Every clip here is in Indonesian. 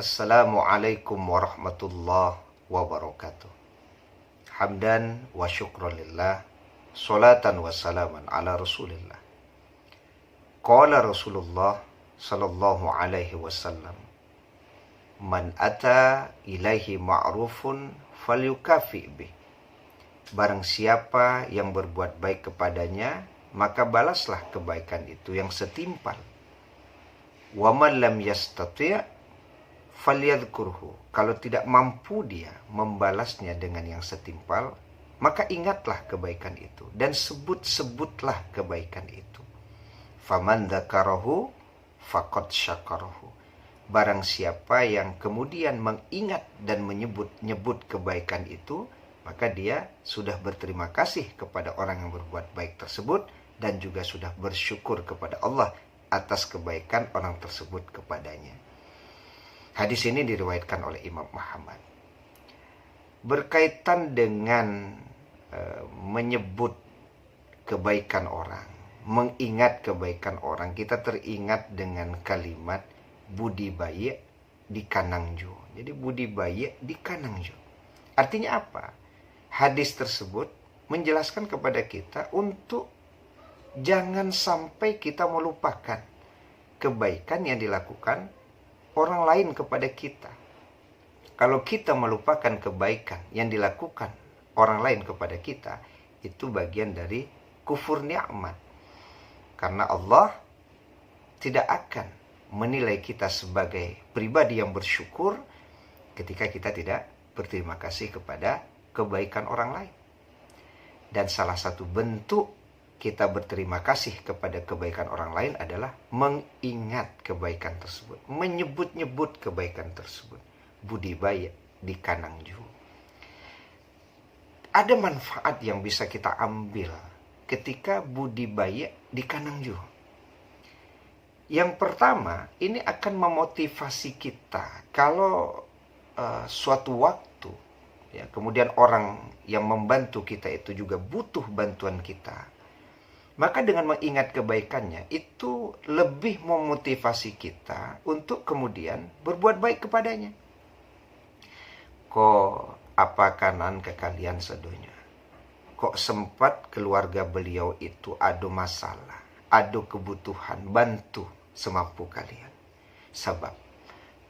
Assalamualaikum warahmatullahi wabarakatuh. Hamdan wa syukran lillah, salatan wa salaman ala rasulillah. Qala Rasulullah sallallahu alaihi wasallam, man ata ilaihi ma'rufun falyukafi bih. Barang siapa yang berbuat baik kepadanya, maka balaslah kebaikan itu yang setimpal. Wa man lam yastati' falyadhkurhu. Kalau tidak mampu dia membalasnya dengan yang setimpal, maka ingatlah kebaikan itu dan sebut-sebutlah kebaikan itu. Faman dzakarahu faqad syakarahu. Barang siapa yang kemudian mengingat dan menyebut-nyebut kebaikan itu, maka dia sudah berterima kasih kepada orang yang berbuat baik tersebut dan juga sudah bersyukur kepada Allah atas kebaikan orang tersebut kepadanya. Hadis ini diriwayatkan oleh Imam Muhammad. Berkaitan dengan menyebut kebaikan orang, mengingat kebaikan orang, kita teringat dengan kalimat budi baik di kanangju. Jadi budi baik di kanangju. Artinya apa? Hadis tersebut menjelaskan kepada kita untuk jangan sampai kita melupakan kebaikan yang dilakukan orang lain kepada kita. Kalau kita melupakan kebaikan yang dilakukan orang lain kepada kita, itu bagian dari kufur nikmat. Karena Allah tidak akan menilai kita sebagai pribadi yang bersyukur ketika kita tidak berterima kasih kepada kebaikan orang lain. Dan salah satu bentuk kita berterima kasih kepada kebaikan orang lain adalah mengingat kebaikan tersebut, menyebut-nyebut kebaikan tersebut. Budi baik di kanangju. Ada manfaat yang bisa kita ambil ketika budi baik di kanangju. Yang pertama, ini akan memotivasi kita kalau suatu waktu, ya, kemudian orang yang membantu kita itu juga butuh bantuan kita, maka dengan mengingat kebaikannya, itu lebih memotivasi kita untuk kemudian berbuat baik kepadanya. Kok apa kanan ke kalian sedunia? Kok sempat keluarga beliau itu ada masalah, ada kebutuhan, bantu semampu kalian. Sebab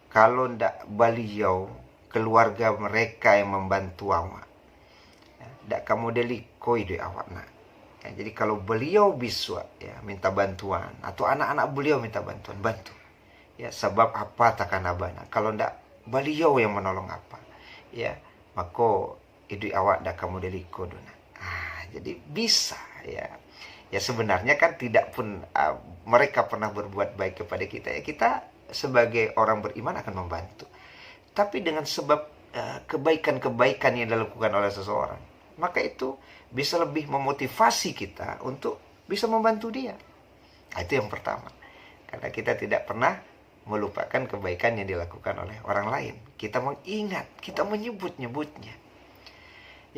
kalau ndak beliau, keluarga mereka yang membantu awak, ndak kamu delikoi deh awak nak. Ya, jadi kalau beliau bisa ya minta bantuan atau anak-anak beliau minta bantuan, bantu. Ya, sebab apa takkan abana? Kalau ndak beliau yang menolong apa? Ya, maka itu awak dak kamu deliko dona. Jadi bisa ya. Ya sebenarnya kan tidak pun mereka pernah berbuat baik kepada kita. Ya, kita sebagai orang beriman akan membantu. Tapi dengan sebab kebaikan-kebaikan yang dilakukan oleh seseorang, maka itu bisa lebih memotivasi kita untuk bisa membantu dia. Nah, itu yang pertama. Karena kita tidak pernah melupakan kebaikan yang dilakukan oleh orang lain. Kita mengingat, kita menyebut-nyebutnya.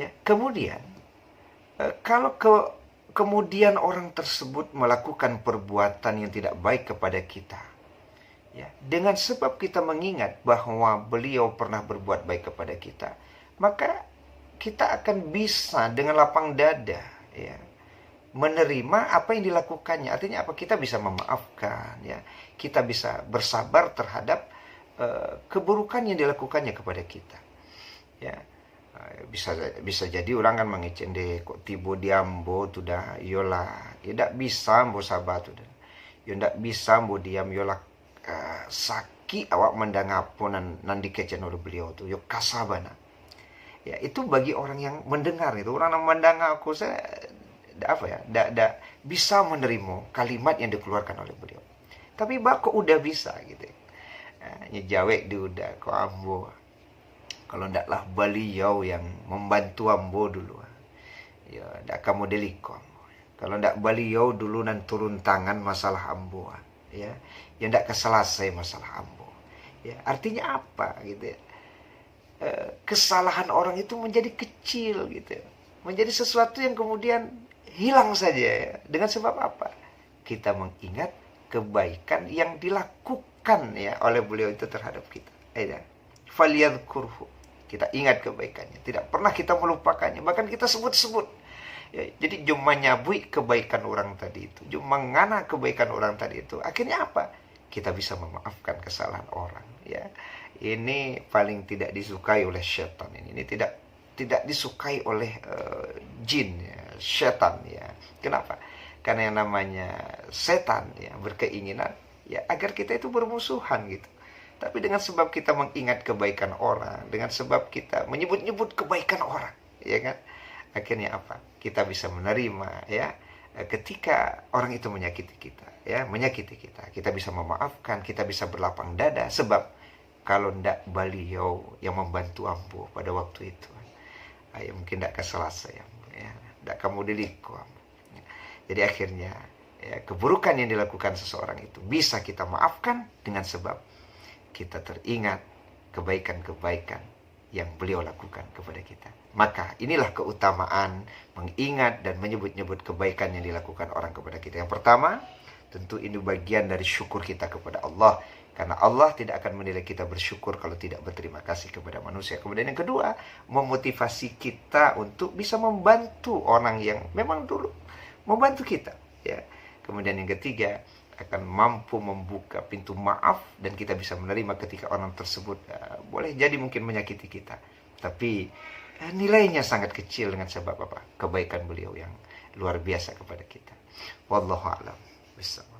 Ya, kemudian kalau kemudian orang tersebut melakukan perbuatan yang tidak baik kepada kita, ya, dengan sebab kita mengingat bahwa beliau pernah berbuat baik kepada kita, maka kita akan bisa dengan lapang dada ya menerima apa yang dilakukannya. Artinya apa? Kita bisa memaafkan ya. Kita bisa bersabar terhadap keburukan yang dilakukannya kepada kita. Ya. Bisa jadi orang kan mengecende kok tibo diambo tu dah yola. Ya ndak bisa mbo sabar tu dah. Ya ndak bisa mbo diam yola sakit awak mendangapo nan dikecen oleh beliau tu. Yo kasabana. Ya, itu bagi orang yang mendengar itu, orang yang mendengar aku saya tidak bisa menerima kalimat yang dikeluarkan oleh beliau. Tapi kok udah bisa gitu. Nyejawek dia udah kok ambo. Kalau ndaklah beliau yang membantu ambo dulu. Ya, ndak kamu deliko ambo. Kalau ndak beliau dulu nan turun tangan masalah ambo. Ya, yang ndak keselesai masalah ambo. Ya, artinya apa gitu ya? Kesalahan orang itu menjadi kecil gitu, menjadi sesuatu yang kemudian hilang saja ya. Dengan sebab apa? Kita mengingat kebaikan yang dilakukan ya oleh beliau itu terhadap kita. Ya. Falyadhkurhu. Kita ingat kebaikannya, tidak pernah kita melupakannya, bahkan kita sebut-sebut. Ya, jadi cuma nyabui kebaikan orang tadi itu, cuma ngana kebaikan orang tadi itu. Akhirnya apa? Kita bisa memaafkan kesalahan orang. Ya, ini paling tidak disukai oleh syaitan ini. Ini tidak disukai oleh jin, ya, syaitan. Ya, kenapa? Karena yang namanya setan ya berkeinginan ya agar kita itu bermusuhan gitu. Tapi dengan sebab kita mengingat kebaikan orang, dengan sebab kita menyebut-nyebut kebaikan orang, ya kan? Akhirnya apa? Kita bisa menerima, ya. Ketika orang itu menyakiti kita, ya, menyakiti kita, kita bisa memaafkan, kita bisa berlapang dada. Sebab kalau ndak beliau yang membantu ampuh pada waktu itu, ya mungkin ndak keselasa ya, ndak kamu diliku. Jadi akhirnya, ya, keburukan yang dilakukan seseorang itu bisa kita maafkan dengan sebab kita teringat kebaikan-kebaikan yang beliau lakukan kepada kita. Maka inilah keutamaan mengingat dan menyebut-nyebut kebaikan yang dilakukan orang kepada kita. Yang pertama, tentu ini bagian dari syukur kita kepada Allah. Karena Allah tidak akan menilai kita bersyukur kalau tidak berterima kasih kepada manusia. Kemudian yang kedua, memotivasi kita untuk bisa membantu orang yang memang dulu membantu kita. Ya. Kemudian yang ketiga, akan mampu membuka pintu maaf dan kita bisa menerima ketika orang tersebut boleh jadi mungkin menyakiti kita, tapi nilainya sangat kecil dengan sebab apa? Kebaikan beliau yang luar biasa kepada kita. Wallahu a'lam bishawab.